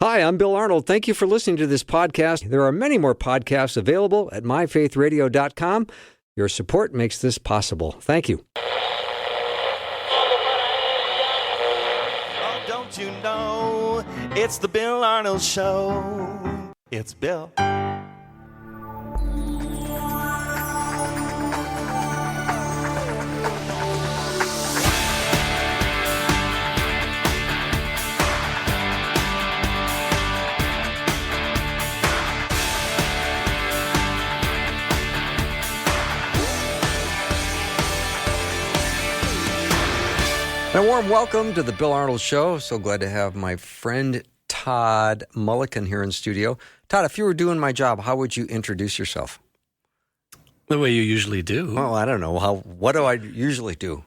Hi, I'm Bill Arnold. Thank you for listening to this podcast. There are many more podcasts available at myfaithradio.com. Your support makes this possible. Thank you. Oh, don't you know, it's the Bill Arnold Show. It's Bill. And a warm welcome to the Bill Arnold Show. So glad to have my friend Todd Mulliken here in studio. Todd, if you were doing my job, how would you introduce yourself? The way you usually do. Well, I don't know. What do I usually do?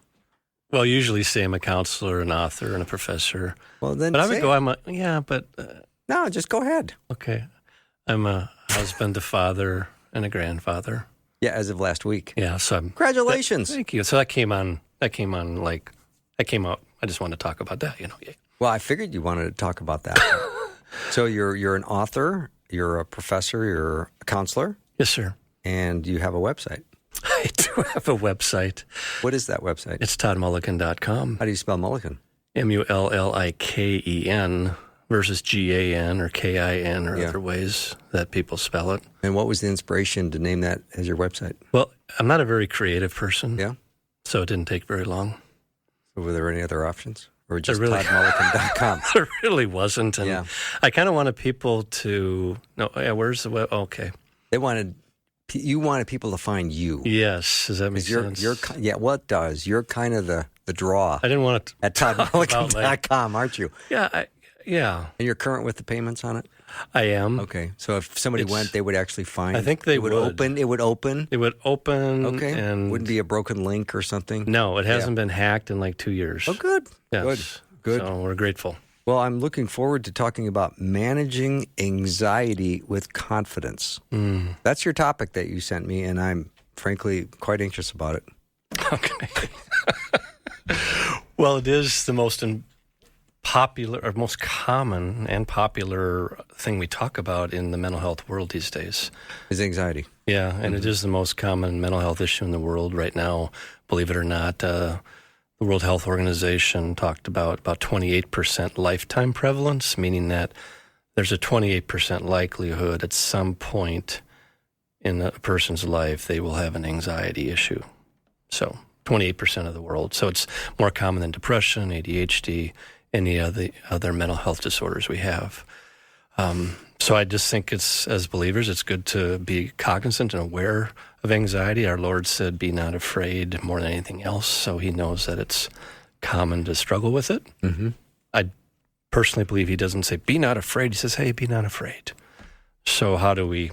Well, usually say I'm a counselor, an author, and a professor. Well, then but I would go, No, just go ahead. Okay. I'm a husband, a father, and a grandfather. Yeah, as of last week. Yeah, so Congratulations. Thank you. So that came out. I just wanted to talk about that, Yeah. Well, I figured you wanted to talk about that. So you're an author, you're a professor, you're a counselor. Yes, sir. And you have a website. I do have a website. What is that website? It's toddmulliken.com. How do you spell Mulliken? Mulliken versus GAN or KIN or other ways that people spell it. And what was the inspiration to name that as your website? Well, I'm not a very creative person. Yeah. So it didn't take very long. Were there any other options? Or just really, toddmulliken.com? There really wasn't. And I kind of wanted people to know, where's the web? Okay. You wanted people to find you. Yes. Does that make sense? It does. You're kind of the draw. I didn't want to at toddmulliken.com, aren't you? Yeah. And you're current with the payments on it? I am. Okay. So if somebody went, they would actually find. I think they would. It would open. Okay. And wouldn't be a broken link or something? No, it hasn't been hacked in like 2 years. Oh, good. Yes. Good. So we're grateful. Well, I'm looking forward to talking about managing anxiety with confidence. That's your topic that you sent me, and I'm frankly quite anxious about it. Okay. Well, it is the most popular or most common and popular thing we talk about in the mental health world these days. Is anxiety. Yeah, and it is the most common mental health issue in the world right now, believe it or not. The World Health Organization talked about 28% lifetime prevalence, meaning that there's a 28% likelihood at some point in a person's life they will have an anxiety issue. So 28% of the world. So it's more common than depression, ADHD, any of the other mental health disorders we have. So I just think as believers, it's good to be cognizant and aware of anxiety. Our Lord said, be not afraid more than anything else. So he knows that it's common to struggle with it. Mm-hmm. I personally believe he doesn't say, be not afraid. He says, hey, be not afraid. So how do we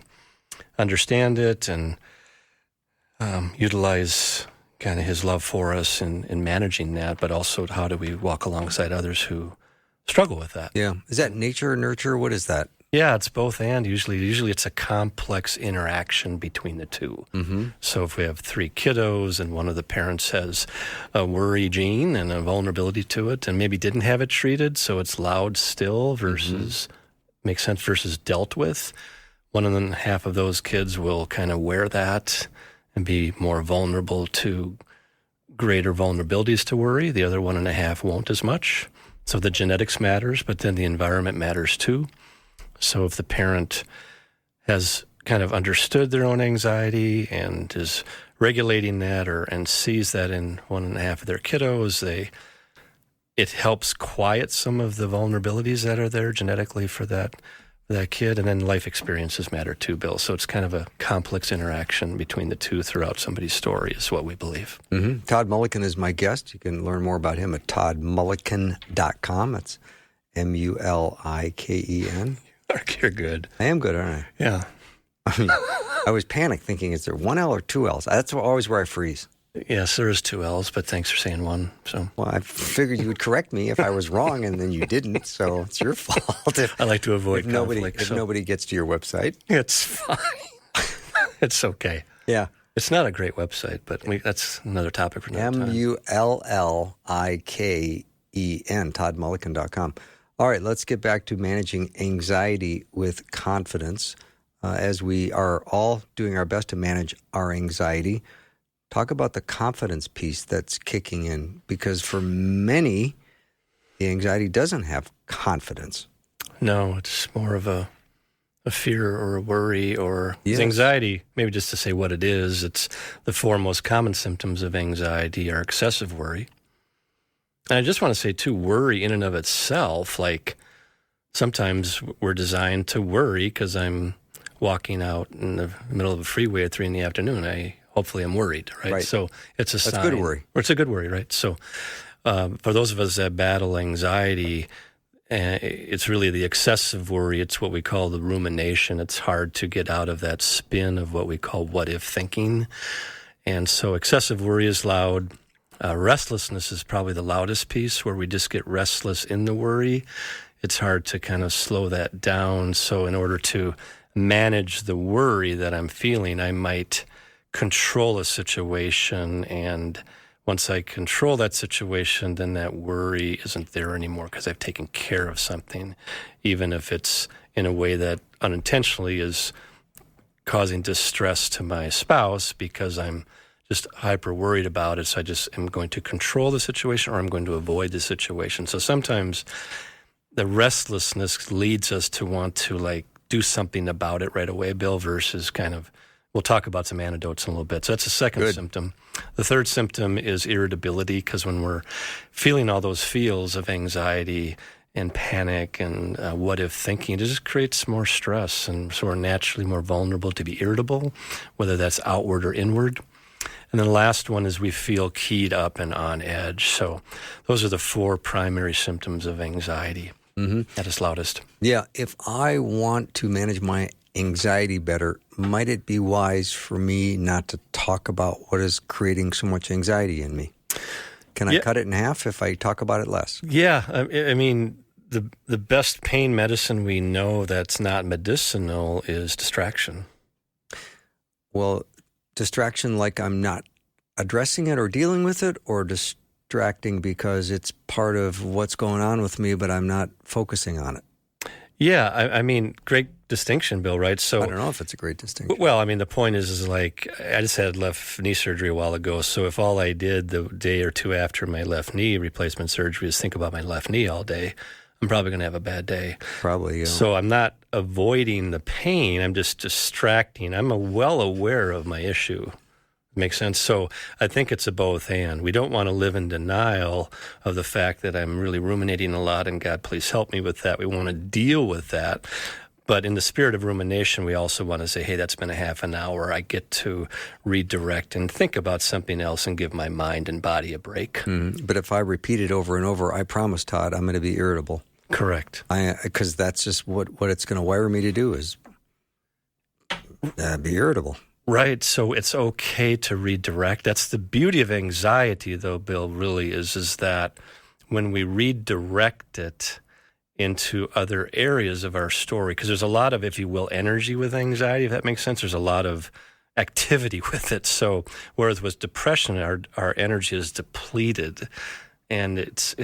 understand it and utilize kind of his love for us in managing that, but also how do we walk alongside others who struggle with that? Yeah. Is that nature or nurture? What is that? Yeah, it's both and. Usually it's a complex interaction between the two. Mm-hmm. So if we have 3 kiddos and one of the parents has a worry gene and a vulnerability to it and maybe didn't have it treated, so it's loud still versus makes sense versus dealt with, one and half of those kids will kind of wear that and be more vulnerable to greater vulnerabilities to worry. The other 1.5 won't as much. So the genetics matters, but then the environment matters too. So if the parent has kind of understood their own anxiety and is regulating that and sees that in 1.5 of their kiddos, it helps quiet some of the vulnerabilities that are there genetically for that kid. And then life experiences matter too, Bill. So it's kind of a complex interaction between the two throughout somebody's story is what we believe. Mm-hmm. Todd Mulliken is my guest. You can learn more about him at toddmulliken.com. That's Mulliken. You're good. I am good, aren't I? Yeah. I mean, I was panicked thinking, is there 1 L or 2 L's? That's always where I freeze. Yes, there is 2 L's, but thanks for saying 1. So, well, I figured you would correct me if I was wrong, and then you didn't, so it's your fault. I like to avoid conflict. If nobody gets to your website. It's fine. It's okay. Yeah. It's not a great website, but that's another topic for another time. Mulliken, toddmulliken.com. All right, let's get back to managing anxiety with confidence. As we are all doing our best to manage our anxiety, talk about the confidence piece that's kicking in, because for many, the anxiety doesn't have confidence. No, it's more of a fear or a worry or Yes. anxiety. Maybe just to say what it is, it's the four most common symptoms of anxiety are excessive worry. And I just want to say, too, worry in and of itself, like sometimes we're designed to worry because I'm walking out in the middle of a freeway at 3 p.m. Hopefully I'm worried, right? So it's a sign. That's good worry. Or it's a good worry, right? So for those of us that battle anxiety, it's really the excessive worry. It's what we call the rumination. It's hard to get out of that spin of what we call what-if thinking. And so excessive worry is loud. Restlessness is probably the loudest piece, where we just get restless in the worry. It's hard to kind of slow that down. So in order to manage the worry that I'm feeling, I might control a situation, and once I control that situation, then that worry isn't there anymore because I've taken care of something, even if it's in a way that unintentionally is causing distress to my spouse because I'm just hyper worried about it. So I just am going to control the situation, or I'm going to avoid the situation. So sometimes the restlessness leads us to want to do something about it right away, Bill, versus we'll talk about some antidotes in a little bit. So that's the second symptom. The third symptom is irritability, because when we're feeling all those feels of anxiety and panic and what-if thinking, it just creates more stress, and so we're naturally more vulnerable to be irritable, whether that's outward or inward. And then the last one is we feel keyed up and on edge. So those are the four primary symptoms of anxiety at its loudest. Yeah, if I want to manage my anxiety better, might it be wise for me not to talk about what is creating so much anxiety in me? Can I cut it in half if I talk about it less? Yeah, I mean, the best pain medicine we know that's not medicinal is distraction. Well, distraction like I'm not addressing it or dealing with it, or distracting because it's part of what's going on with me, but I'm not focusing on it? Yeah, I mean, great distinction, Bill, right? So I don't know if it's a great distinction. Well, I mean, the point is I just had left knee surgery a while ago, so if all I did the day or two after my left knee replacement surgery is think about my left knee all day, I'm probably going to have a bad day. Probably, yeah. So I'm not avoiding the pain, I'm just distracting. I'm well aware of my issue. Makes sense? So I think it's a both and. We don't want to live in denial of the fact that I'm really ruminating a lot, and God, please help me with that. We want to deal with that. But in the spirit of rumination, we also want to say, hey, that's been a half an hour. I get to redirect and think about something else and give my mind and body a break. Mm-hmm. But if I repeat it over and over, I promise, Todd, I'm going to be irritable. Correct. Because that's just what it's going to wire me to do is be irritable. Right. So it's okay to redirect. That's the beauty of anxiety, though, Bill, really is that when we redirect it into other areas of our story, because there's a lot of, if you will, energy with anxiety, if that makes sense. There's a lot of activity with it. So whereas with depression, our energy is depleted, and it's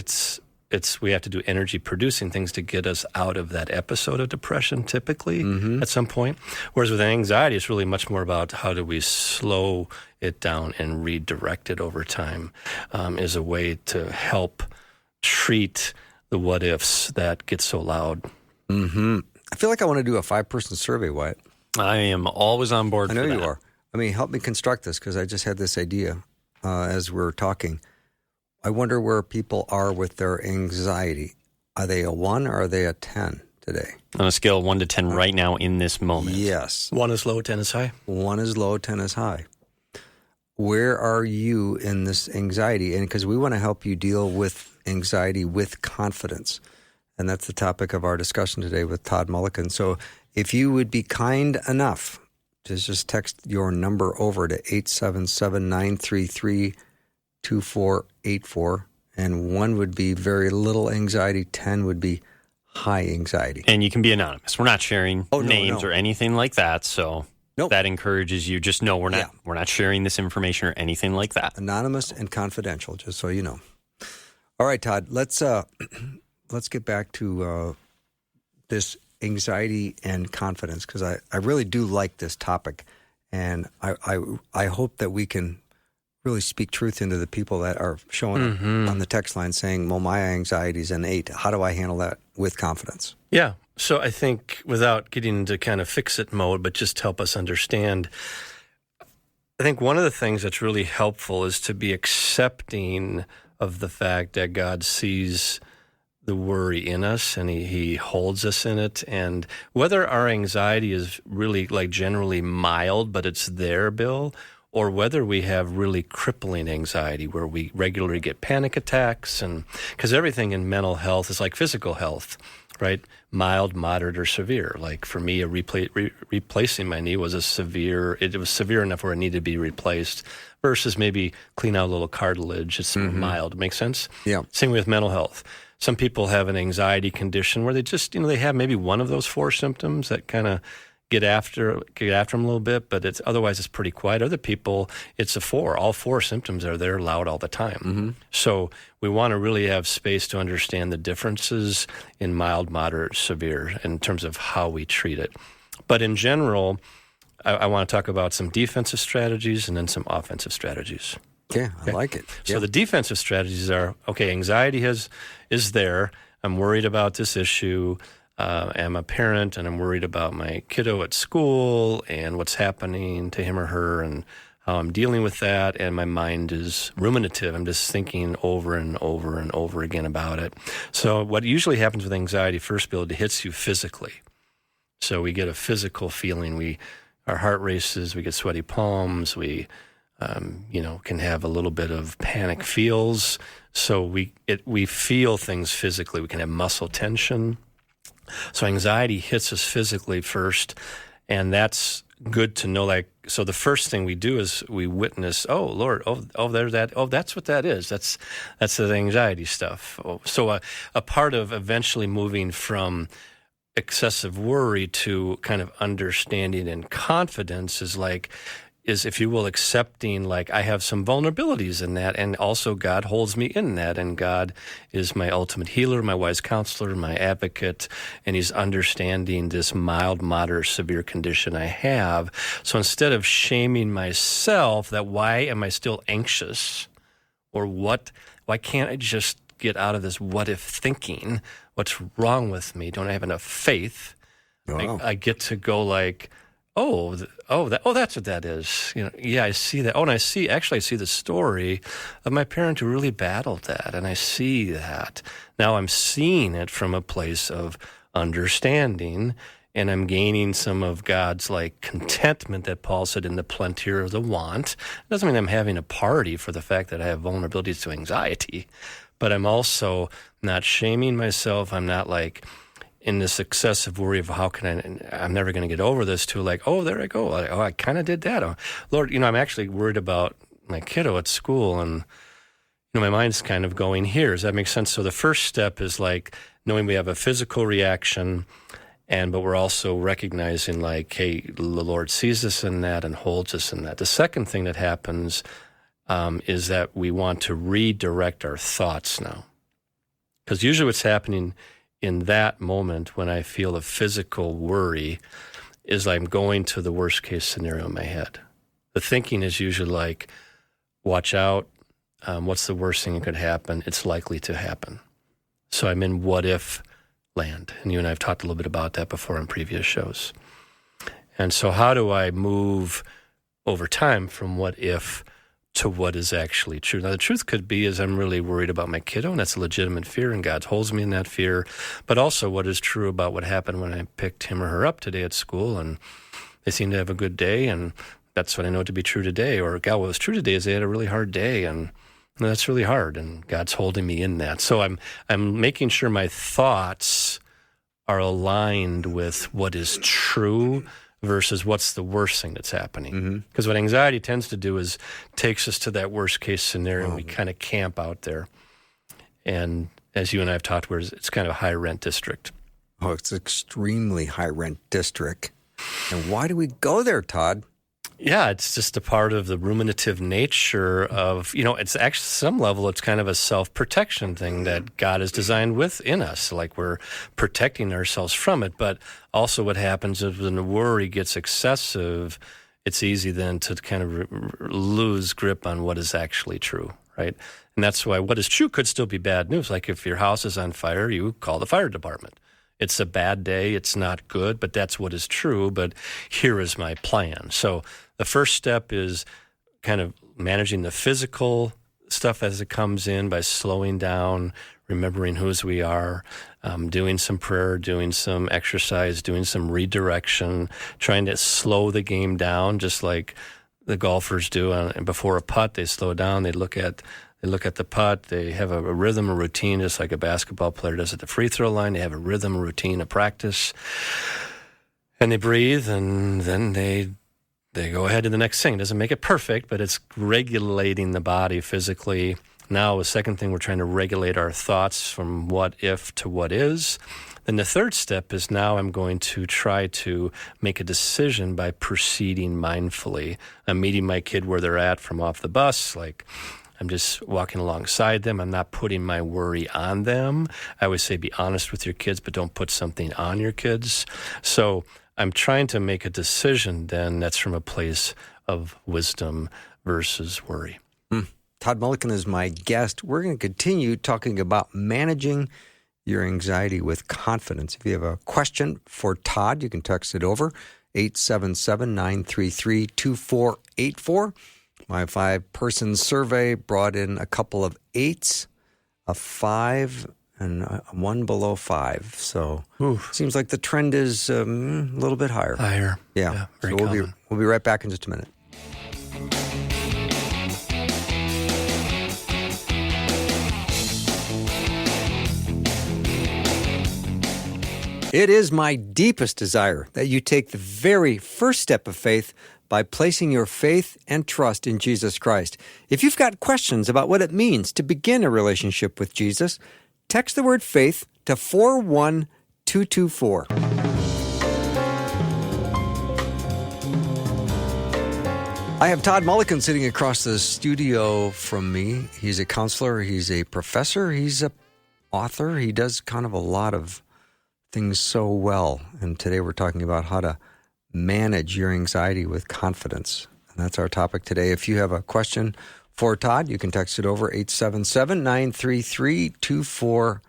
we have to do energy producing things to get us out of that episode of depression typically at some point. Whereas with anxiety, it's really much more about how do we slow it down and redirect it over time is a way to help treat the what ifs that get so loud. Mm-hmm. I feel like I want to do a 5-person survey, Wyatt. I am always on board I know for that. you are. I mean, help me construct this, because I just had this idea as we're talking. I wonder where people are with their anxiety. Are they a 1 or are they a 10 today? On a scale of 1 to 10 right now in this moment. Yes. 1 is low, 10 is high. 1 is low, 10 is high. Where are you in this anxiety? And because we want to help you deal with anxiety with confidence. And that's the topic of our discussion today with Todd Mulliken. So if you would be kind enough to just text your number over to 877-933-2484, and 1 would be very little anxiety, 10 would be high anxiety. And you can be anonymous. We're not sharing names or anything like that. So that encourages you. Just know we're not sharing this information or anything like that. Anonymous and confidential, just so you know. All right, Todd, let's let's get back to this anxiety and confidence, because I really do like this topic, and I hope that we can really speak truth into the people that are showing up on the text line saying, well, my anxiety is an 8. How do I handle that with confidence? Yeah. So I think without getting into kind of fix-it mode, but just help us understand, I think one of the things that's really helpful is to be accepting of the fact that God sees the worry in us and he holds us in it. And whether our anxiety is really like generally mild, but it's there, Bill, or whether we have really crippling anxiety where we regularly get panic attacks, and because everything in mental health is like physical health, right? Mild, moderate, or severe. Like for me, replacing my knee was it was severe enough where it needed to be replaced, versus maybe clean out a little cartilage. It's mild. Make sense? Yeah. Same with mental health. Some people have an anxiety condition where they just, they have maybe one of those 4 symptoms that kind of get after them a little bit, but otherwise it's pretty quiet. Other people, it's a 4. All 4 symptoms are there loud all the time. So we want to really have space to understand the differences in mild, moderate, severe in terms of how we treat it. But in general, I want to talk about some defensive strategies and then some offensive strategies. Yeah, I like it. So the defensive strategies are, anxiety is there. I'm worried about this issue. I'm a parent, and I'm worried about my kiddo at school and what's happening to him or her and how I'm dealing with that. And my mind is ruminative. I'm just thinking over and over and over again about it. So what usually happens with anxiety, first, Bill, it hits you physically. So we get a physical feeling. Our heart races. We get sweaty palms. We can have a little bit of panic feels. So we feel things physically. We can have muscle tension. So anxiety hits us physically first, and that's good to know. So the first thing we do is we witness, oh, Lord, there's that. Oh, that's what that is. That's the anxiety stuff. So a part of eventually moving from excessive worry to kind of understanding and confidence is, if you will, accepting, I have some vulnerabilities in that, and also God holds me in that, and God is my ultimate healer, my wise counselor, my advocate, and he's understanding this mild, moderate, severe condition I have. So instead of shaming myself that why am I still anxious, or why can't I just get out of this what-if thinking? What's wrong with me? Don't I have enough faith? Wow. I get to go that's what that is. I see that. Oh, and I see the story of my parent who really battled that, and I see that. Now I'm seeing it from a place of understanding, and I'm gaining some of God's contentment that Paul said in the plenteer of the want. It doesn't mean I'm having a party for the fact that I have vulnerabilities to anxiety, but I'm also not shaming myself. I'm not in this excessive worry of I'm never going to get over this, to there I go. I kind of did that. Oh, Lord, I'm actually worried about my kiddo at school, and, my mind's kind of going here. Does that make sense? So the first step is knowing we have a physical reaction, but we're also recognizing hey, the Lord sees us in that and holds us in that. The second thing that happens is that we want to redirect our thoughts now. Because usually what's happening in that moment when I feel a physical worry is I'm going to the worst case scenario in my head. The thinking is usually watch out, what's the worst thing that could happen? It's likely to happen. So I'm in what if land. And you and I have talked a little bit about that before in previous shows. And so how do I move over time from what if to what is actually true? Now, the truth could be is I'm really worried about my kiddo, and that's a legitimate fear, and God holds me in that fear. But also what is true about what happened when I picked him or her up today at school, and they seemed to have a good day, and that's what I know to be true today. Or, God, what was true today is they had a really hard day, and that's really hard, and God's holding me in that. So I'm making sure my thoughts are aligned with what is true versus what's the worst thing that's happening. Because what anxiety tends to do is takes us to that worst case scenario, and we kind of camp out there. And as you and I have talked, it's kind of a high rent district. Oh, it's extremely high rent district. And why do we go there, Todd? Yeah, it's just a part of the ruminative nature of, it's actually some level, it's kind of a self-protection thing that God has designed within us, like we're protecting ourselves from it. But also what happens is when the worry gets excessive, it's easy then to kind of lose grip on what is actually true, right? And that's why what is true could still be bad news. Like if your house is on fire, you call the fire department. It's a bad day, it's not good, but that's what is true, but here is my plan. So the first step is kind of managing the physical stuff as it comes in by slowing down, remembering whose we are, doing some prayer, doing some exercise, doing some redirection, trying to slow the game down, just like the golfers do. Before a putt, they slow down, they look at the putt, they have a rhythm, a routine, just like a basketball player does at the free throw line. They have a rhythm, a routine, a practice, and they breathe, and then they go ahead to the next thing. It doesn't make it perfect, but it's regulating the body physically. Now, the second thing, we're trying to regulate our thoughts from what if to what is. Then the third step is now I'm going to try to make a decision by proceeding mindfully. I'm meeting my kid where they're at from off the bus, like I'm just walking alongside them. I'm not putting my worry on them. I always say be honest with your kids, but don't put something on your kids. So I'm trying to make a decision then that's from a place of wisdom versus worry. Todd Mulliken is my guest. We're going to continue talking about managing your anxiety with confidence. If you have a question for Todd, you can text it over, 877-933-2484. My 5-person survey brought in a couple of 8s, a 5, and one below 5. So seems like the trend is a little bit higher. Higher. Yeah. Very So common. we'll be right back in just a minute. It is my deepest desire that you take the very first step of faith by placing your faith and trust in Jesus Christ. If you've got questions about what it means to begin a relationship with Jesus, text the word faith to 41224. I have Todd Mulliken sitting across the studio from me. He's a counselor, he's a professor, he's an author. He does kind of a lot of things so well. And today we're talking about how to manage your anxiety with confidence. And that's our topic today. If you have a question for Todd, you can text it over 877-933-2484.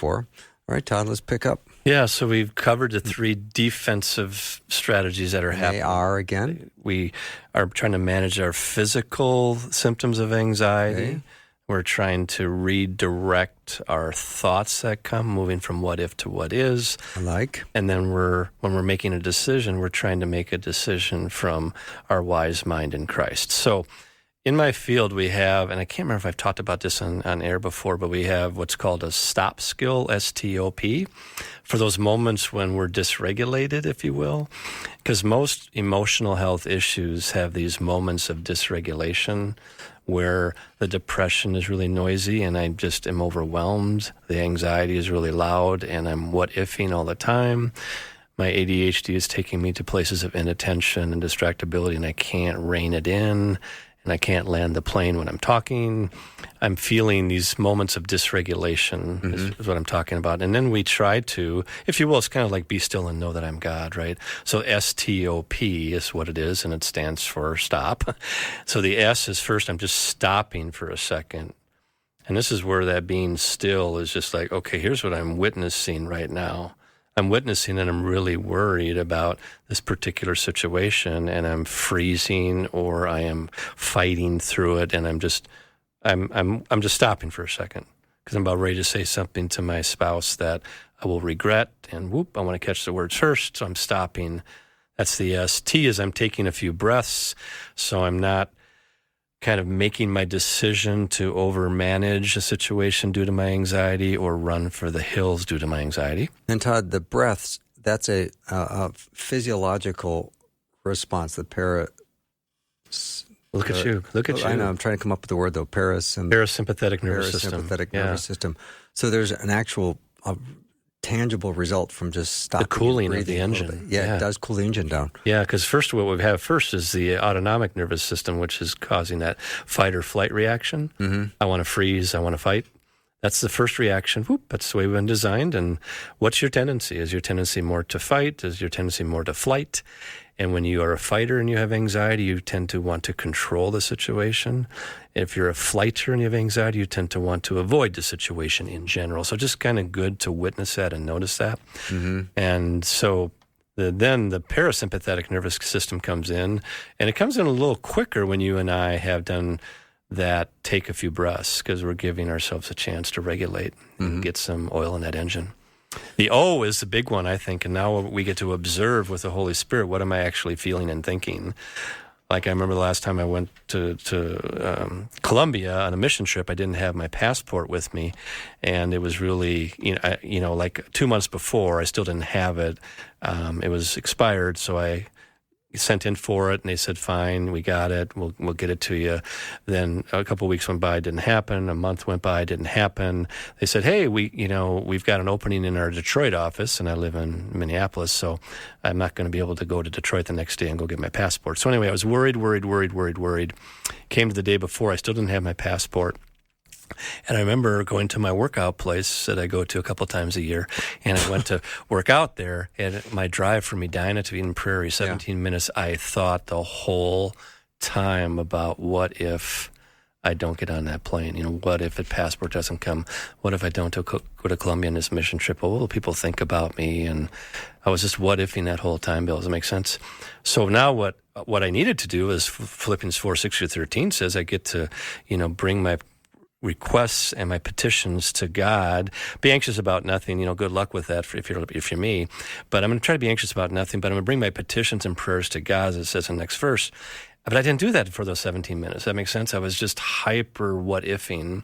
All right, Todd, let's pick up. Yeah, so we've covered the 3 defensive strategies that are happening. They are, again? We are trying to manage our physical symptoms of anxiety. Okay. We're trying to redirect our thoughts that come, moving from what if to what is. I like. And then when we're making a decision, we're trying to make a decision from our wise mind in Christ. So in my field, we have, and I can't remember if I've talked about this on air before, but we have what's called a stop skill, S-T-O-P, for those moments when we're dysregulated, if you will. Because most emotional health issues have these moments of dysregulation where the depression is really noisy and I just am overwhelmed. The anxiety is really loud and I'm what-ifing all the time. My ADHD is taking me to places of inattention and distractibility and I can't rein it in and I can't land the plane when I'm talking. I'm feeling these moments of dysregulation is what I'm talking about. And then we try to, if you will, it's kind of like be still and know that I'm God, right? So S-T-O-P is what it is, and it stands for stop. So the S is first, I'm just stopping for a second. And this is where that being still is just like, okay, here's what I'm witnessing right now. I'm witnessing and I'm really worried about this particular situation and I'm freezing or I am fighting through it and I'm just stopping for a second because I'm about ready to say something to my spouse that I will regret and I want to catch the words first, so I'm stopping. That's the S. T is I'm taking a few breaths, so I'm not kind of making my decision to overmanage a situation due to my anxiety or run for the hills due to my anxiety. And Todd, the breaths, that's a physiological response. The Look at you. I know, I'm trying to come up with the word, though. Parasympathetic nervous system. Parasympathetic nervous system. So there's an actual tangible result from just stopping the cooling of the breathing a little engine. bit. Yeah, it does cool the engine down. Yeah, because first what we have first is the autonomic nervous system, which is causing that fight or flight reaction. Mm-hmm. I want to freeze. I want to fight. That's the first reaction. Whoop, that's the way we've been designed. And what's your tendency? Is your tendency more to fight? Is your tendency more to flight? And when you are a fighter and you have anxiety, you tend to want to control the situation. If you're a flighter and you have anxiety, you tend to want to avoid the situation in general. So just kind of good to witness that and notice that. Mm-hmm. And so then the parasympathetic nervous system comes in, and it comes in a little quicker when you and I have done that take a few breaths, because we're giving ourselves a chance to regulate and get some oil in that engine. The O is the big one, I think, and now we get to observe with the Holy Spirit, what am I actually feeling and thinking? Like I remember the last time I went to Colombia on a mission trip, I didn't have my passport with me, and it was really, like 2 months before, I still didn't have it. It was expired, so I sent in for it, and they said, fine, we got it, we'll get it to you. Then a couple of weeks went by, it didn't happen. A month went by, it didn't happen. They said, hey, we've got an opening in our Detroit office, and I live in Minneapolis, so I'm not going to be able to go to Detroit the next day and go get my passport. So anyway, I was worried. Came to the day before, I still didn't have my passport. And I remember going to my workout place that I go to a couple of times a year, and I went to work out there, and my drive from Edina to Eden Prairie, 17 minutes, I thought the whole time about what if I don't get on that plane? What if the passport doesn't come? What if I don't go to Colombia on this mission trip? What will people think about me? And I was just what-ifing that whole time, Bill. Does it make sense? So now what I needed to do is Philippians 4:6-13 says I get to, bring my requests and my petitions to God. Be anxious about nothing. Good luck with that if you're me. But I'm going to try to be anxious about nothing, but I'm going to bring my petitions and prayers to God, as it says in the next verse. But I didn't do that for those 17 minutes. That makes sense? I was just hyper what-ifing.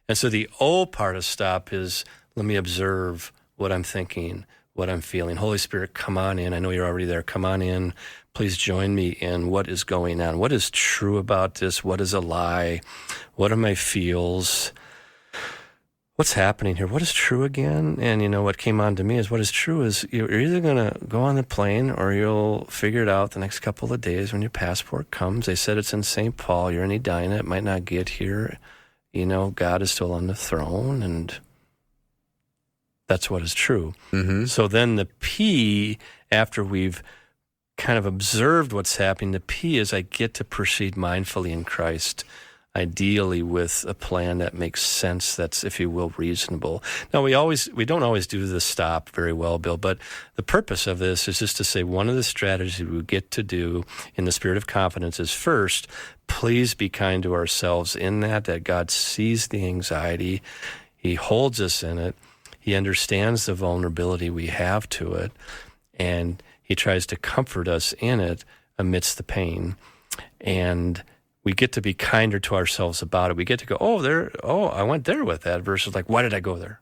And so the O part of stop is, let me observe what I'm thinking, what I'm feeling. Holy Spirit, come on in. I know you're already there. Come on in. Please join me in what is going on. What is true about this? What is a lie? What are my feels? What's happening here? What is true again? And what came on to me is what is true is you're either going to go on the plane or you'll figure it out the next couple of days when your passport comes. They said it's in St. Paul. You're in Edina. It might not get here. God is still on the throne, and that's what is true. Mm-hmm. So then the P, after we've kind of observed what's happening, the P is I get to proceed mindfully in Christ, ideally with a plan that makes sense, that's, if you will, reasonable. Now, we don't always do the stop very well, Bill, but the purpose of this is just to say one of the strategies we get to do in the spirit of confidence is, first, please be kind to ourselves in that God sees the anxiety, He holds us in it, He understands the vulnerability we have to it, and He tries to comfort us in it amidst the pain. And we get to be kinder to ourselves about it. We get to go, I went there with that, versus like, why did I go there?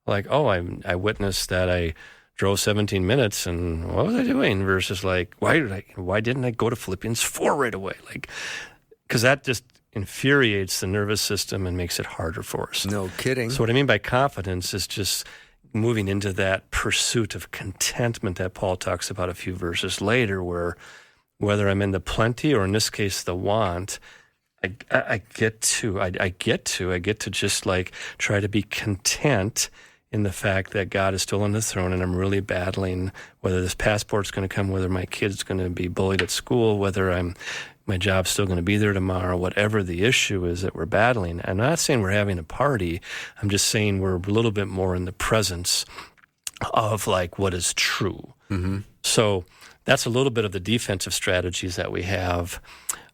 Like, I witnessed that I drove 17 minutes, and what was I doing? Versus like, why didn't I go to Philippians 4 right away? Like, because that just infuriates the nervous system and makes it harder for us. No kidding. So what I mean by confidence is just moving into that pursuit of contentment that Paul talks about a few verses later, where whether I'm in the plenty or in this case the want, I get to just like try to be content in the fact that God is still on the throne, and I'm really battling whether this passport's going to come, whether my kid's going to be bullied at school, whether my job's still going to be there tomorrow, whatever the issue is that we're battling. I'm not saying we're having a party. I'm just saying we're a little bit more in the presence of like what is true. Mm-hmm. So that's a little bit of the defensive strategies that we have.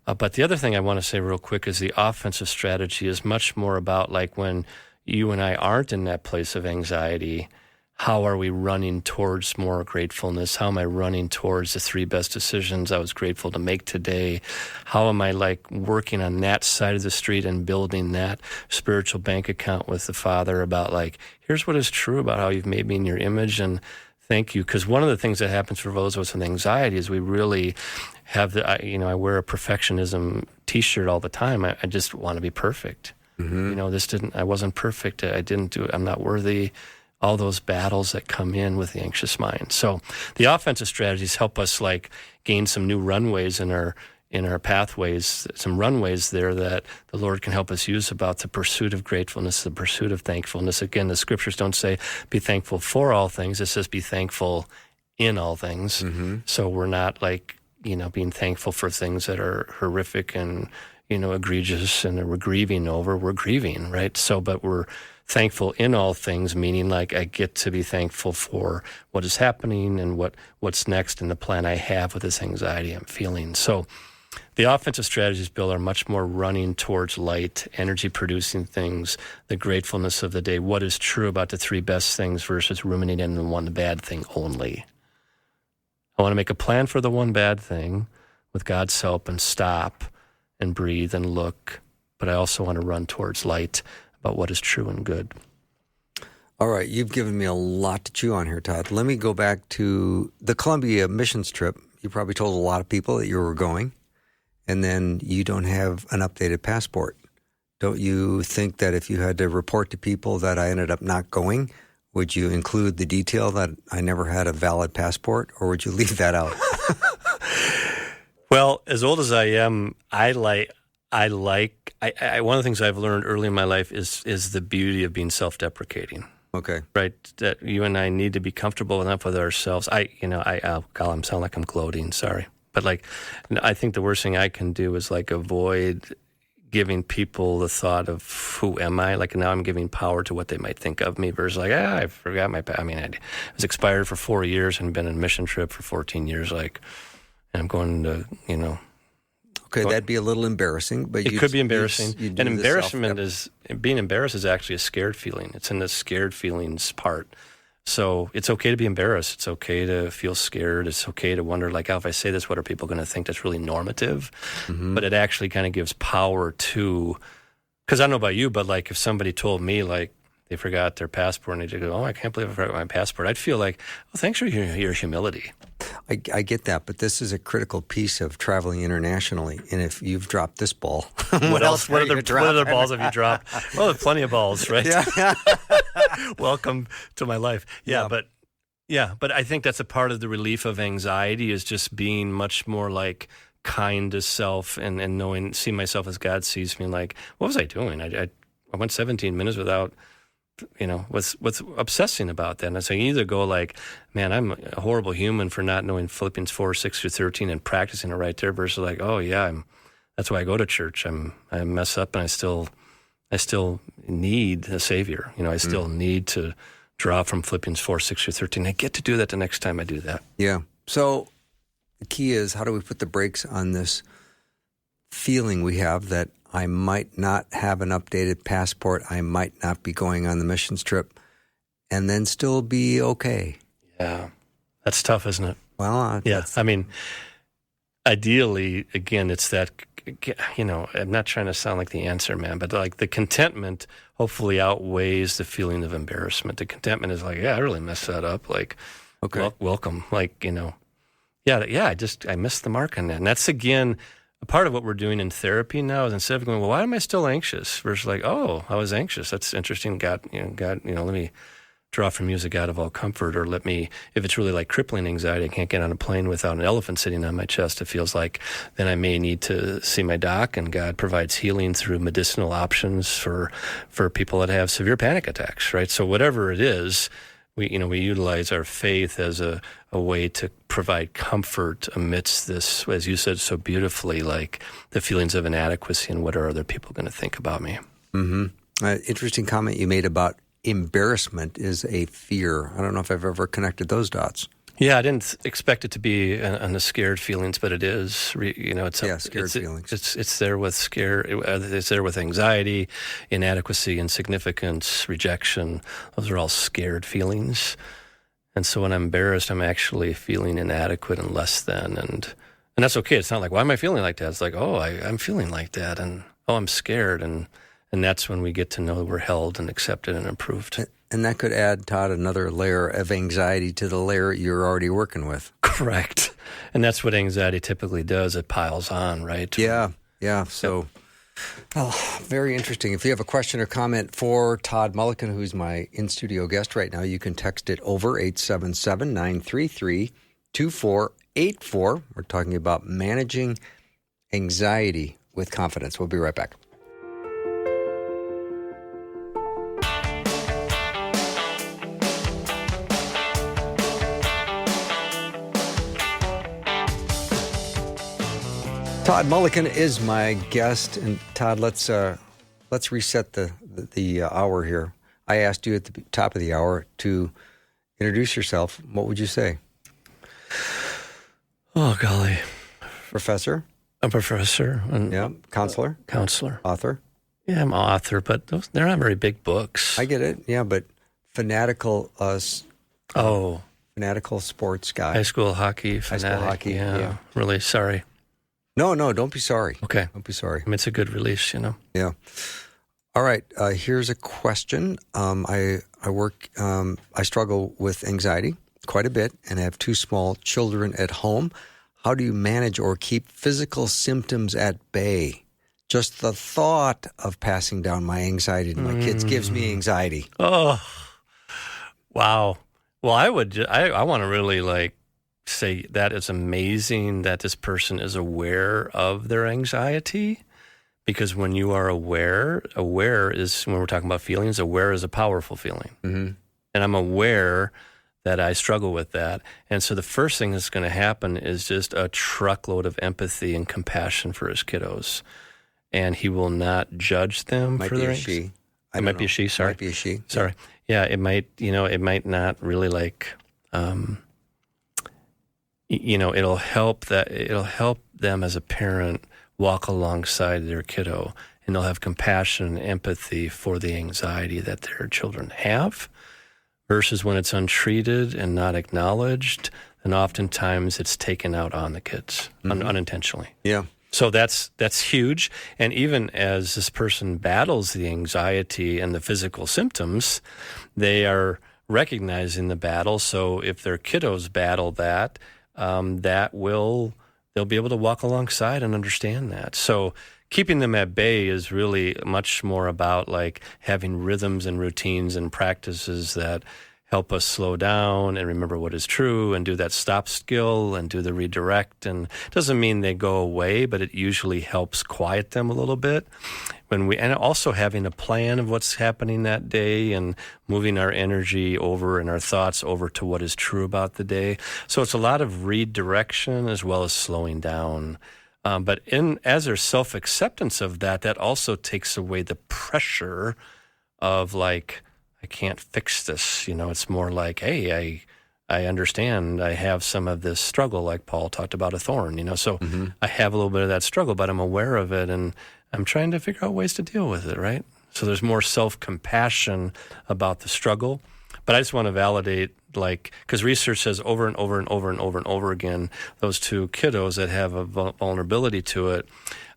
But the other thing I want to say real quick is the offensive strategy is much more about like when you and I aren't in that place of anxiety, how are we running towards more gratefulness? How am I running towards the 3 best decisions I was grateful to make today? How am I like working on that side of the street and building that spiritual bank account with the Father about like, here's what is true about how you've made me in your image, and thank you. Because one of the things that happens for those of us with anxiety is we really have I wear a perfectionism T-shirt all the time. I just want to be perfect. Mm-hmm. I wasn't perfect. I didn't do it. I'm not worthy. all those battles that come in with the anxious mind. So the offensive strategies help us like gain some new runways in our pathways, some runways there that the Lord can help us use about the pursuit of gratefulness, the pursuit of thankfulness. Again, the scriptures don't say be thankful for all things. It says be thankful in all things. Mm-hmm. So we're not like, being thankful for things that are horrific and, egregious and that we're grieving over. We're grieving, right? So, but we're thankful in all things, meaning like I get to be thankful for what is happening and what's next in the plan I have with this anxiety I'm feeling. So the offensive strategies, Bill, are much more running towards light, energy-producing things, the gratefulness of the day, what is true about the three best things versus ruminating on the one bad thing only. I want to make a plan for the one bad thing with God's help and stop and breathe and look, but I also want to run towards light about what is true and good. All right, you've given me a lot to chew on here, Todd. Let me go back to the Columbia missions trip. You probably told a lot of people that you were going, and then you don't have an updated passport. Don't you think that if you had to report to people that I ended up not going, would you include the detail that I never had a valid passport, or would you leave that out? Well, as old as I am, I one of the things I've learned early in my life is the beauty of being self-deprecating. Okay. Right. That you and I need to be comfortable enough with ourselves. I'm sound like I'm gloating. Sorry. But I think the worst thing I can do is avoid giving people the thought of who am I? Now I'm giving power to what they might think of me versus I forgot my, I was expired for 4 years and been on a mission trip for 14 years. And I'm going to, Okay, that'd be a little embarrassing, but it could be embarrassing. And embarrassment being embarrassed is actually a scared feeling. It's in the scared feelings part. So it's okay to be embarrassed. It's okay to feel scared. It's okay to wonder, if I say this, what are people going to think? That's really normative. Mm-hmm. But it actually kind of gives power to, because I don't know about you, but if somebody told me they forgot their passport and they just go, oh, I can't believe I forgot my passport, I'd feel thanks for your humility. I get that, but this is a critical piece of traveling internationally. And if you've dropped this ball, what other balls have you dropped? Well, there's plenty of balls, right? Yeah. Welcome to my life. But I think that's a part of the relief of anxiety is just being much more kind to self and seeing myself as God sees me. What was I doing? I went 17 minutes without, what's obsessing about that. And so you either go man, I'm a horrible human for not knowing Philippians 4:6-13 and practicing it right there versus oh yeah, that's why I go to church. I mess up and I still need a savior. I still need to draw from Philippians 4:6-13. I get to do that the next time I do that. Yeah. So the key is, how do we put the brakes on this feeling we have that I might not have an updated passport, I might not be going on the missions trip, and then still be okay? Yeah. That's tough, isn't it? Well, ideally, again, it's that, I'm not trying to sound like the answer man, but the contentment hopefully outweighs the feeling of embarrassment. The contentment is I really messed that up. Okay. Welcome. I missed the mark on that. And that's, again, a part of what we're doing in therapy now is instead of going, well, why am I still anxious? Versus I was anxious. That's interesting. God, let me draw from you as a God of all comfort, or let me, if it's really crippling anxiety, I can't get on a plane without an elephant sitting on my chest. It feels then I may need to see my doc, and God provides healing through medicinal options for people that have severe panic attacks, right? So whatever it is, we utilize our faith as a way to provide comfort amidst this, as you said so beautifully, the feelings of inadequacy and what are other people going to think about me. Mm-hmm. Interesting comment you made about embarrassment is a fear. I don't know if I've ever connected those dots. Yeah, I didn't expect it to be on the scared feelings, but it is. Scared feelings. It's there with it's there with anxiety, inadequacy, insignificance, rejection. Those are all scared feelings. And so when I'm embarrassed, I'm actually feeling inadequate and less than, and that's okay. It's not why am I feeling like that? It's I'm feeling like that, and I'm scared, and that's when we get to know we're held and accepted and approved. And that could add, Todd, another layer of anxiety to the layer you're already working with. Correct. And that's what anxiety typically does. It piles on, right? Yeah. So Oh, very interesting. If you have a question or comment for Todd Mulliken, who's my in-studio guest right now, you can text it over 877-933-2484. We're talking about managing anxiety with confidence. We'll be right back. Todd Mulliken is my guest, and Todd, let's reset the hour here. I asked you at the top of the hour to introduce yourself. What would you say? Oh, golly. Professor? A professor. Yeah. Counselor? Counselor. Author? Yeah, I'm an author, but they're not very big books. I get it. Yeah, but fanatical sports guy. High school hockey fanatic. High school hockey, yeah. Really sorry. No, don't be sorry. Okay. Don't be sorry. I mean, it's a good release, Yeah. All right. Here's a question. I struggle with anxiety quite a bit, and I have 2 small children at home. How do you manage or keep physical symptoms at bay? Just the thought of passing down my anxiety to my kids gives me anxiety. Oh, wow. Well, I want to really say that it's amazing that this person is aware of their anxiety, because when you are aware is, when we're talking about feelings, aware is a powerful feeling. Mm-hmm. And I'm aware that I struggle with that. And so the first thing that's going to happen is just a truckload of empathy and compassion for his kiddos. And he will not judge them for their anxiety. It might be a she. Sorry. It might be a she. Sorry. Yeah, it might not really it'll help them as a parent walk alongside their kiddo, and they'll have compassion and empathy for the anxiety that their children have, versus when it's untreated and not acknowledged, then oftentimes it's taken out on the kids unintentionally. Yeah. So that's huge. And even as this person battles the anxiety and the physical symptoms, they are recognizing the battle. So if their kiddos battle that, they'll be able to walk alongside and understand that. So keeping them at bay is really much more about having rhythms and routines and practices that help us slow down and remember what is true and do that stop skill and do the redirect. And it doesn't mean they go away, but it usually helps quiet them a little bit. And also having a plan of what's happening that day and moving our energy over and our thoughts over to what is true about the day. So it's a lot of redirection as well as slowing down. But as there's self-acceptance of that also takes away the pressure of I can't fix this. It's more hey, I understand I have some of this struggle, like Paul talked about a thorn, so I have a little bit of that struggle, but I'm aware of it and I'm trying to figure out ways to deal with it, right? So there's more self-compassion about the struggle. But I just want to validate, because research says over and over and over and over and over again, those 2 kiddos that have a vulnerability to it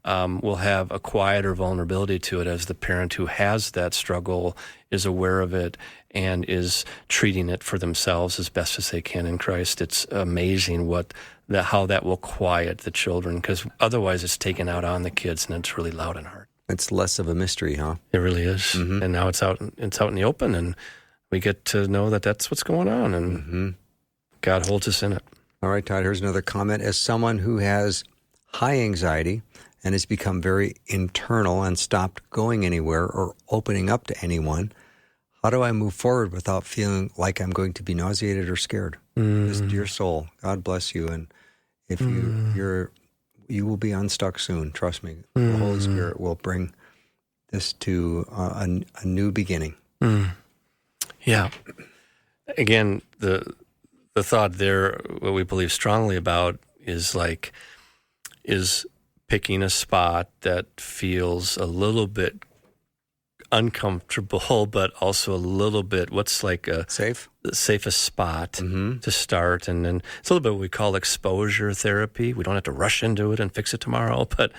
will have a quieter vulnerability to it as the parent who has that struggle is aware of it and is treating it for themselves as best as they can in Christ. It's amazing how that will quiet the children, because otherwise it's taken out on the kids and it's really loud and hard. It's less of a mystery, huh? It really is. Mm-hmm. And now it's out in the open, and we get to know that that's what's going on, and God holds us in it. All right, Todd, here's another comment. As someone who has high anxiety and has become very internal and stopped going anywhere or opening up to anyone, how do I move forward without feeling like I'm going to be nauseated or scared? This dear soul, God bless you. And if you will be unstuck soon, trust me. The Holy Spirit will bring this to a new beginning. Yeah. Again, the thought there, what we believe strongly about is picking a spot that feels a little bit uncomfortable, but also a little bit, safe? the safest spot to start. And then it's a little bit what we call exposure therapy. We don't have to rush into it and fix it tomorrow, but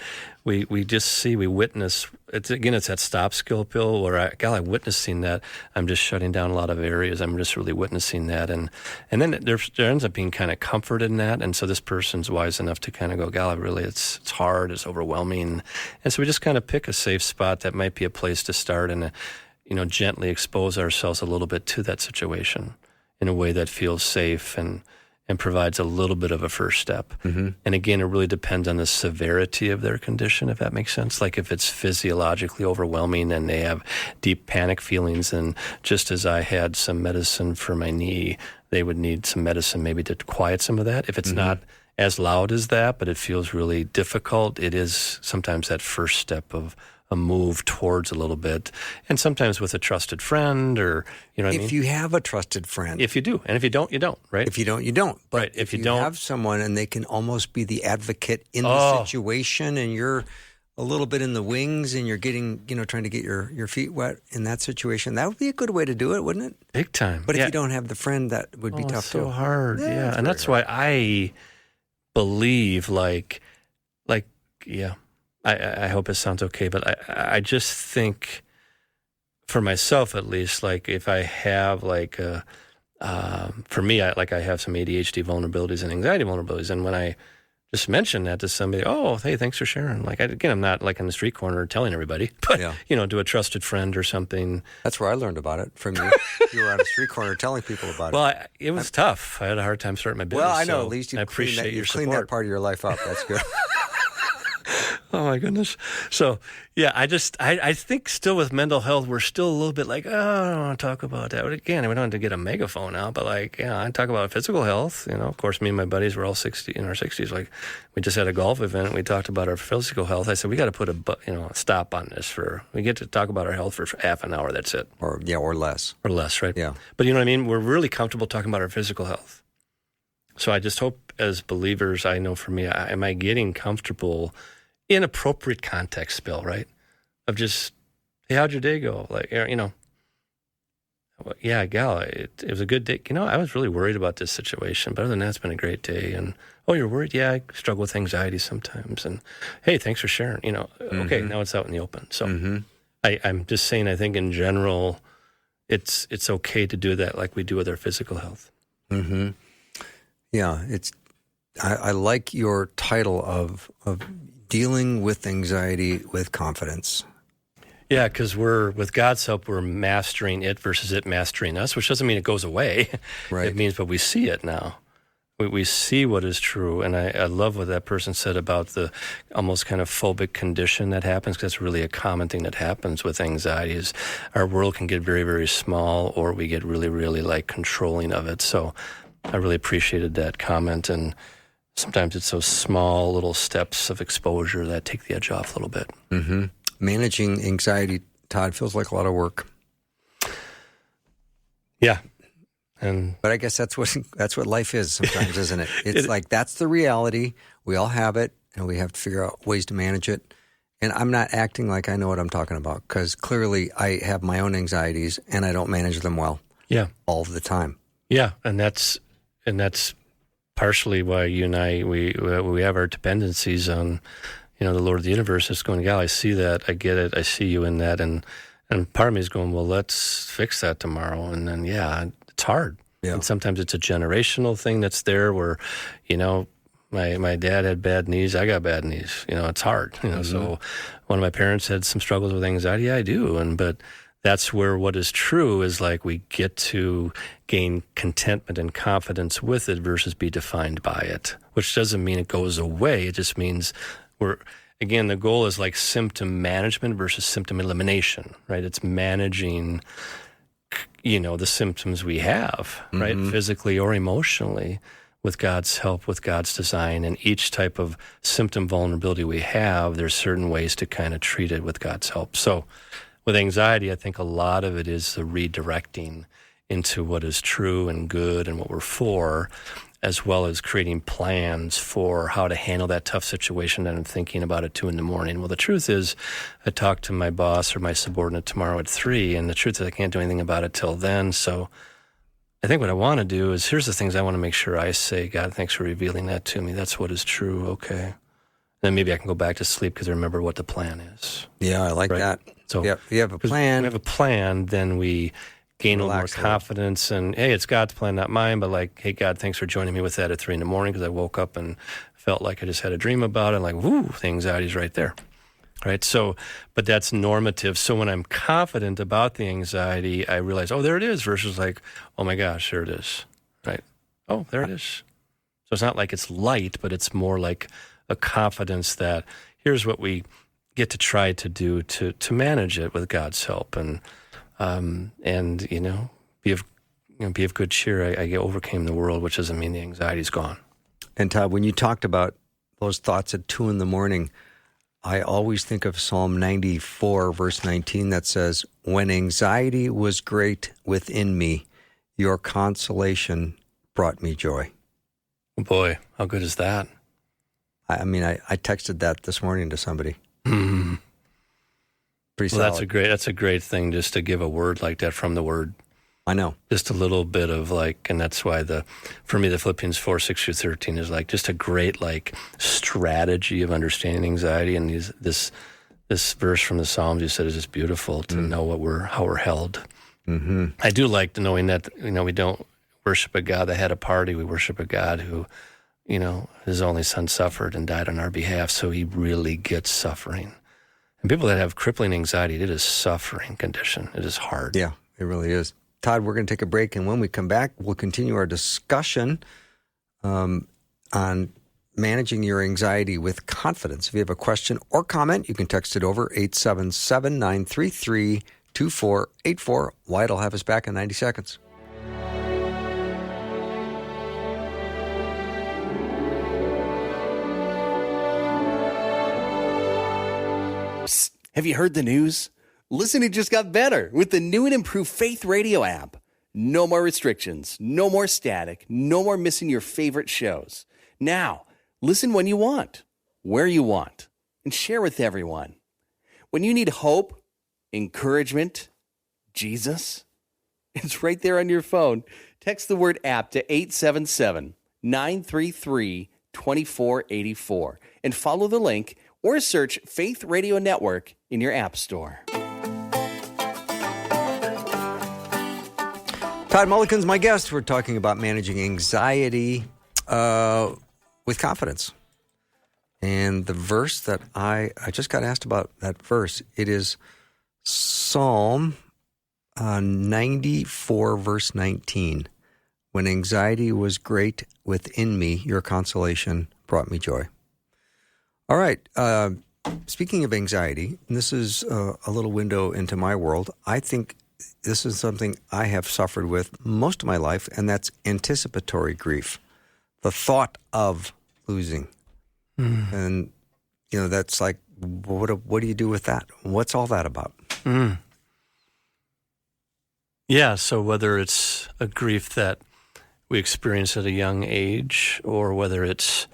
we witness. It's that stop skill pill where I'm witnessing that. I'm just shutting down a lot of areas. I'm just really witnessing that. And then there ends up being kind of comfort in that. And so this person's wise enough to kind of go, golly, really, it's hard, it's overwhelming. And so we just kind of pick a safe spot that might be a place to start and gently expose ourselves a little bit to that situation in a way that feels safe and provides a little bit of a first step. And again, it really depends on the severity of their condition, if that makes sense. Like if it's physiologically overwhelming and they have deep panic feelings, and just as I had some medicine for my knee, they would need some medicine maybe to quiet some of that. If it's not as loud as that, but it feels really difficult, it is sometimes that first step of a move towards a little bit, and sometimes with a trusted friend, or if you have a trusted friend. If you do, and if you don't, you don't, right? If you don't, you don't. But right. if you don't have someone and they can almost be the advocate in the situation, and you're a little bit in the wings and you're getting, trying to get your feet wet in that situation, that would be a good way to do it, wouldn't it? Big time. But if you don't have the friend, that would be tough too. So hard. Yeah. And that's why I believe I hope it sounds okay, but I just think, for myself at least, like if I have for me, I have some ADHD vulnerabilities and anxiety vulnerabilities, and when I just mention that to somebody, oh, hey, thanks for sharing. I'm not like on the street corner telling everybody, but to a trusted friend or something. That's where I learned about it from you. You were on a street corner telling people about it. Well, it was tough. I had a hard time starting my business. Well, I know. At least you cleaned that part of your life up. That's good. Oh my goodness. So yeah, I think still with mental health, we're still a little bit like, oh, I don't want to talk about that. But again, we don't have to get a megaphone out, but I talk about physical health. Of course, me and my buddies were all in our 60s. Like we just had a golf event. We talked about our physical health. I said, we got to put a stop on this we get to talk about our health for half an hour. That's it. Or less. Or less, right? Yeah. But you know what I mean? We're really comfortable talking about our physical health. So I just hope as believers, I know for me, am I getting comfortable in appropriate context, Bill, right? Of just, hey, how'd your day go? Yeah, gal, it was a good day. I was really worried about this situation, but other than that, it's been a great day. And, oh, you're worried? Yeah, I struggle with anxiety sometimes. And, hey, thanks for sharing. Okay, now it's out in the open. So I'm just saying, I think in general, it's okay to do that like we do with our physical health. Yeah, I like your title of dealing with anxiety with confidence. Yeah, because with God's help, we're mastering it versus it mastering us, which doesn't mean it goes away. Right. It means, but we see it now. We see what is true. And I love what that person said about the almost kind of phobic condition that happens, because that's really a common thing that happens with anxiety is our world can get very, very small, or we get really, really controlling of it. So I really appreciated that comment. And sometimes it's those small little steps of exposure that take the edge off a little bit. Managing anxiety, Todd, feels like a lot of work. Yeah. But I guess that's what life is sometimes, isn't it? It's like that's the reality. We all have it, and we have to figure out ways to manage it. And I'm not acting like I know what I'm talking about, because clearly I have my own anxieties, and I don't manage them well. Yeah. All the time. Yeah, and that's partially why you and I we have our dependencies on, the Lord of the universe. It's going, I see that, I get it, I see you in that, and part of me is going, well, let's fix that tomorrow. And then it's hard. Yeah. And sometimes it's a generational thing that's there where, my dad had bad knees, I got bad knees. It's hard. So one of my parents had some struggles with anxiety. Yeah, I do, but that's where what is true is like we get to gain contentment and confidence with it versus be defined by it, which doesn't mean it goes away. It just means the goal is like symptom management versus symptom elimination, right? It's managing, the symptoms we have, right? Physically or emotionally, with God's help, with God's design. And each type of symptom vulnerability we have, there's certain ways to kind of treat it with God's help. So with anxiety, I think a lot of it is the redirecting into what is true and good and what we're for, as well as creating plans for how to handle that tough situation that I'm thinking about at 2 a.m. Well, the truth is, I talk to my boss or my subordinate tomorrow at 3, and the truth is I can't do anything about it till then. So I think what I want to do is, here's the things I want to make sure I say. God, thanks for revealing that to me. That's what is true. Okay. Then maybe I can go back to sleep because I remember what the plan is. Yeah, I like that. So you have a plan. We have a plan, then we gain a little more confidence. And, hey, it's God's plan, not mine. But like, hey, God, thanks for joining me with that at 3 a.m. because I woke up and felt like I just had a dream about it. Like, woo, the anxiety's right there. Right. So, but that's normative. So when I'm confident about the anxiety, I realize, oh, there it is, versus like, oh my gosh, there it is. Right. Oh, there it is. So it's not like it's light, but it's more like a confidence that here's what we get to try to do to manage it with God's help, and be of good cheer. I overcame the world, which doesn't mean the anxiety's gone. And Todd, when you talked about those thoughts at 2 a.m, I always think of Psalm 94, verse 19, that says, "When anxiety was great within me, your consolation brought me joy." Oh boy, how good is that? I texted that this morning to somebody. Mm-hmm. Pretty well, solid. That's a great thing, just to give a word like that from the Word. I know. Just a little bit of and that's why for me, the Philippians 4:6-13 is just a great strategy of understanding anxiety. And this verse from the Psalms you said is just beautiful to know how we're held. Mm-hmm. I do like knowing that, we don't worship a God that had a party. We worship a God who, his only son suffered and died on our behalf. So he really gets suffering. And people that have crippling anxiety, it is a suffering condition. It is hard. Yeah, it really is. Todd, we're going to take a break, and when we come back, we'll continue our discussion on managing your anxiety with confidence. If you have a question or comment, you can text it over 877-933-2484. Wyatt will have us back in 90 seconds. Psst, have you heard the news? Listening just got better with the new and improved Faith Radio app. No more restrictions, no more static, no more missing your favorite shows. Now, listen when you want, where you want, and share with everyone. When you need hope, encouragement, Jesus, it's right there on your phone. Text the word app to 877-933-2484 and follow the link or search Faith Radio Network in your app store. Todd Mulliken's my guest. We're talking about managing anxiety with confidence. And the verse that I just got asked about that verse, it is Psalm 94, verse 19. When anxiety was great within me, your consolation brought me joy. All right. Speaking of anxiety, and this is a little window into my world, I think this is something I have suffered with most of my life, and that's anticipatory grief. The thought of losing. And, that's like, what do you do with that? What's all that about? Yeah, so whether it's a grief that we experience at a young age, or whether it's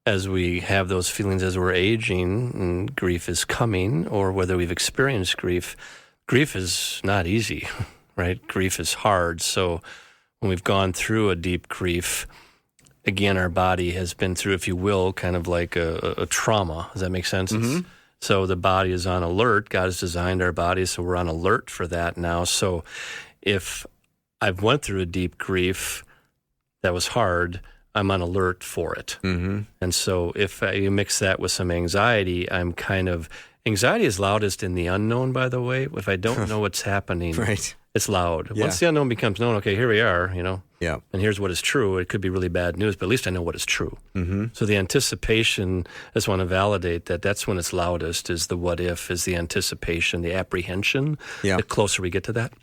as we have those feelings as we're aging and grief is coming, or whether we've experienced grief is not easy, right? Grief is hard. So when we've gone through a deep grief, again, our body has been through, if you will, kind of like a trauma. Does that make sense? Mm-hmm. So the body is on alert. God has designed our bodies, so we're on alert for that now. So if I've went through a deep grief that was hard, I'm on alert for it. Mm-hmm. And so if you mix that with some anxiety, anxiety is loudest in the unknown, by the way. If I don't know what's happening, right. It's loud. Yeah. Once the unknown becomes known, okay, here we are, Yeah. And here's what is true. It could be really bad news, but at least I know what is true. Mm-hmm. So the anticipation, I just want to validate that's when it's loudest, is the what if, is the anticipation, the apprehension, the closer we get to that.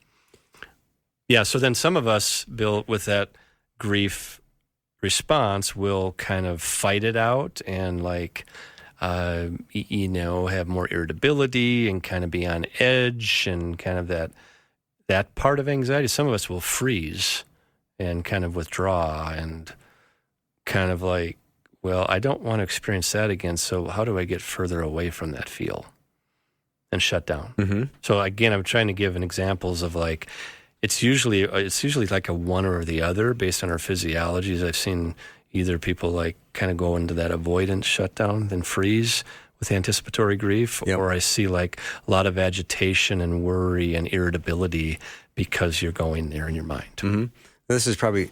Yeah, so then some of us, Bill, with that grief response, will kind of fight it out and have more irritability and kind of be on edge and kind of that part of anxiety. Some of us will freeze and kind of withdraw and kind of I don't want to experience that again, so how do I get further away from that feel? And shut down. Mm-hmm. So again, I'm trying to give examples of it's usually like a one or the other based on our physiologies. I've seen either people like kind of go into that avoidance shutdown, then freeze with anticipatory grief, or I see like a lot of agitation and worry and irritability because you're going there in your mind. Mm-hmm. This is probably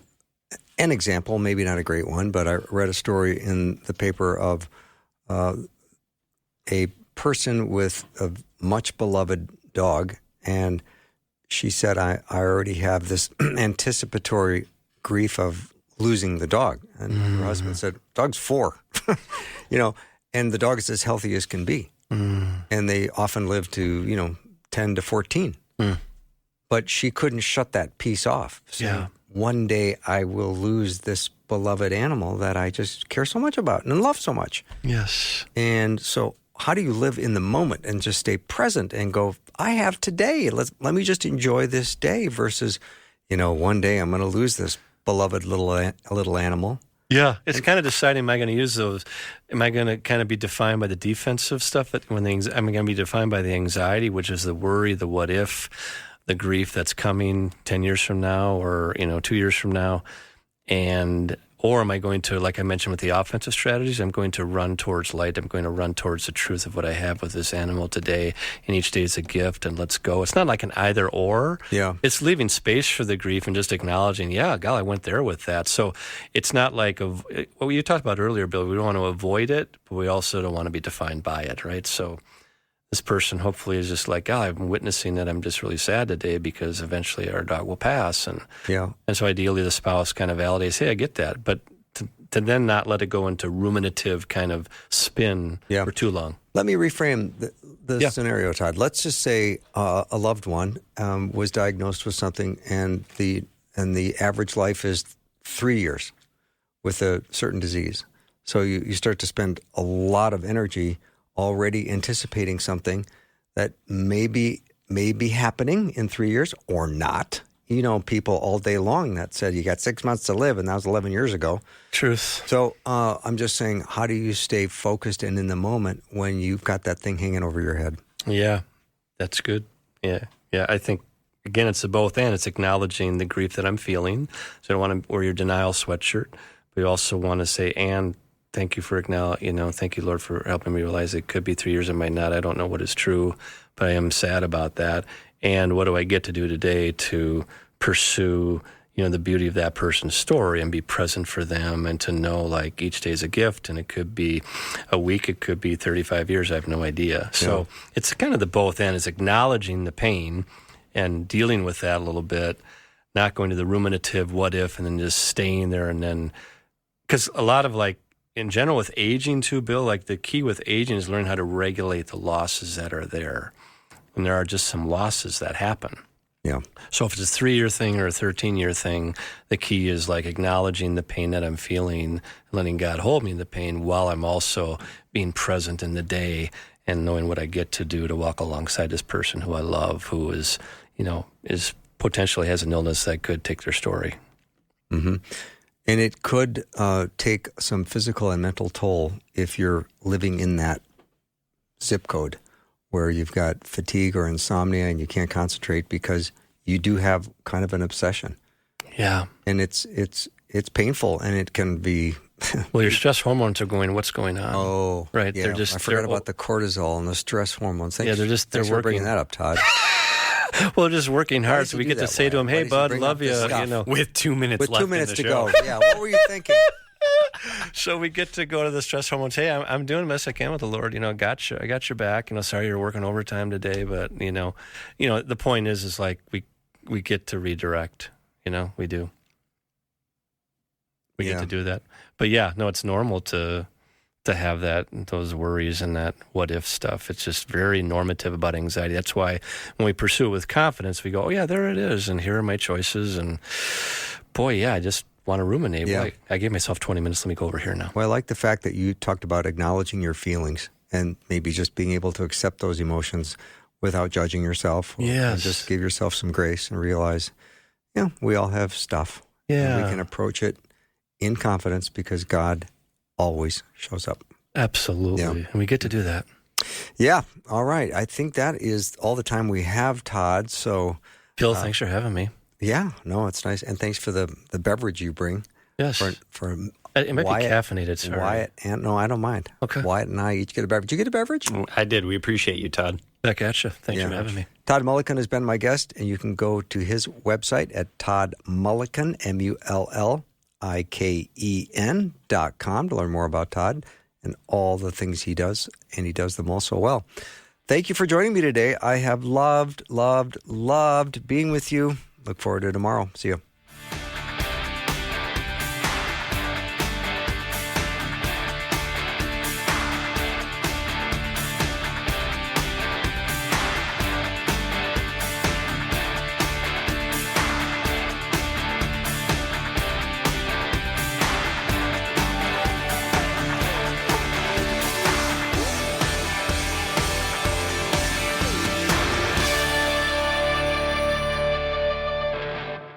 an example, maybe not a great one, but I read a story in the paper of a person with a much beloved dog, and she said, I already have this anticipatory grief of losing the dog. And her husband said, dog's 4, and the dog is as healthy as can be. And they often live to, 10 to 14. But she couldn't shut that piece off. So one day I will lose this beloved animal that I just care so much about and love so much. Yes. And so how do you live in the moment and just stay present and go, I have today. Let me just enjoy this day versus, one day I'm going to lose this beloved little animal. Yeah, it's kind of deciding, am I going to use those? Am I going to kind of be defined by the defensive stuff? Am I going to be defined by the anxiety, which is the worry, the what if, the grief that's coming 10 years from now or, 2 years from now? Or am I going to, like I mentioned with the offensive strategies, I'm going to run towards light. I'm going to run towards the truth of what I have with this animal today. And each day is a gift, and let's go. It's not like an either or. Yeah. It's leaving space for the grief and just acknowledging, God, I went there with that. So it's not like what you talked about earlier, Bill. We don't want to avoid it, but we also don't want to be defined by it, right? So this person hopefully is just like, I'm witnessing that I'm just really sad today because eventually our dog will pass. And so ideally the spouse kind of validates, hey, I get that. But to then not let it go into ruminative kind of spin for too long. Let me reframe the scenario, Todd. Let's just say a loved one was diagnosed with something and the average life is 3 years with a certain disease. So you start to spend a lot of energy already anticipating something that may be happening in 3 years or not. People all day long that said you got 6 months to live, and that was 11 years ago. Truth. So I'm just saying, how do you stay focused and in the moment when you've got that thing hanging over your head? Yeah, that's good. Yeah. I think, again, it's a both and. It's acknowledging the grief that I'm feeling. So I don't want to wear your denial sweatshirt, but you also want to say, and thank you for acknowledging, thank you, Lord, for helping me realize it could be 3 years, it might not. I don't know what is true, but I am sad about that. And what do I get to do today to pursue, the beauty of that person's story and be present for them and to know like each day is a gift, and it could be a week, it could be 35 years, I have no idea. So it's kind of the both and, is acknowledging the pain and dealing with that a little bit, not going to the ruminative what if and then just staying there. And then, because a lot of in general with aging too, Bill, like the key with aging is learn how to regulate the losses that are there. And there are just some losses that happen. Yeah. So if it's a 3-year thing or a 13-year thing, the key is like acknowledging the pain that I'm feeling, letting God hold me in the pain while I'm also being present in the day and knowing what I get to do to walk alongside this person who I love, who is, is potentially has an illness that could take their story. Mm-hmm. And it could take some physical and mental toll if you're living in that zip code where you've got fatigue or insomnia and you can't concentrate because you do have kind of an obsession. Yeah. And it's painful, and it can be... Well, your stress hormones are going, what's going on? Oh, right. Yeah. I forgot about the cortisol and the stress hormones. Thanks, they're working. For bringing that up, Todd. Well, just working hard, so we get to say to him, hey, bud, love you, With 2 minutes left. With 2 minutes in to the go. show. Yeah, what were you thinking? So we get to go to the stress hormones. Hey, I'm doing the best I can with the Lord. I got your back. Sorry you're working overtime today, but the point is like we get to redirect. We do. We get to do that. But it's normal to have those worries and that what if stuff. It's just very normative about anxiety. That's why when we pursue it with confidence, we go, oh yeah, there it is, and here are my choices. And boy, I just want to ruminate. Yeah. Well, I gave myself 20 minutes. Let me go over here now. Well, I like the fact that you talked about acknowledging your feelings and maybe just being able to accept those emotions without judging yourself. Yes. And just give yourself some grace and realize, we all have stuff. Yeah. And we can approach it in confidence because God always shows up. Absolutely. Yeah. And we get to do that. Yeah. All right. I think that is all the time we have, Todd. So Bill, thanks for having me. Yeah, no, it's nice. And thanks for the beverage you bring. Yes. For it might Wyatt, be caffeinated, sorry. Wyatt, and no, I don't mind. Okay. Wyatt and I each get a beverage. Did you get a beverage? I did. We appreciate you, Todd. Back at you. Thanks for having me. Todd Mulliken has been my guest, and you can go to his website at Todd Mulliken, MULLIKEN.com to learn more about Todd and all the things he does, and he does them all so well. Thank you for joining me today. I have loved being with you. Look forward to tomorrow. See you.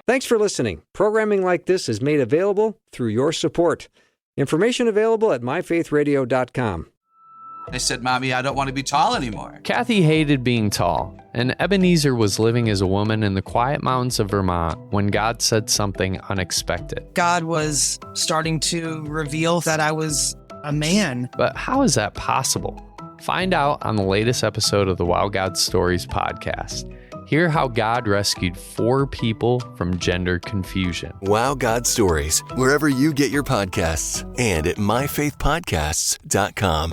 Thanks for listening. Programming like this is made available through your support. Information available at myfaithradio.com. I said, Mommy, I don't want to be tall anymore. Kathy hated being tall, and Ebenezer was living as a woman in the quiet mountains of Vermont when God said something unexpected. God was starting to reveal that I was a man. But how is that possible? Find out on the latest episode of the Wow God Stories podcast. Hear how God rescued 4 people from gender confusion. Wow God Stories, wherever you get your podcasts, and at myfaithpodcasts.com.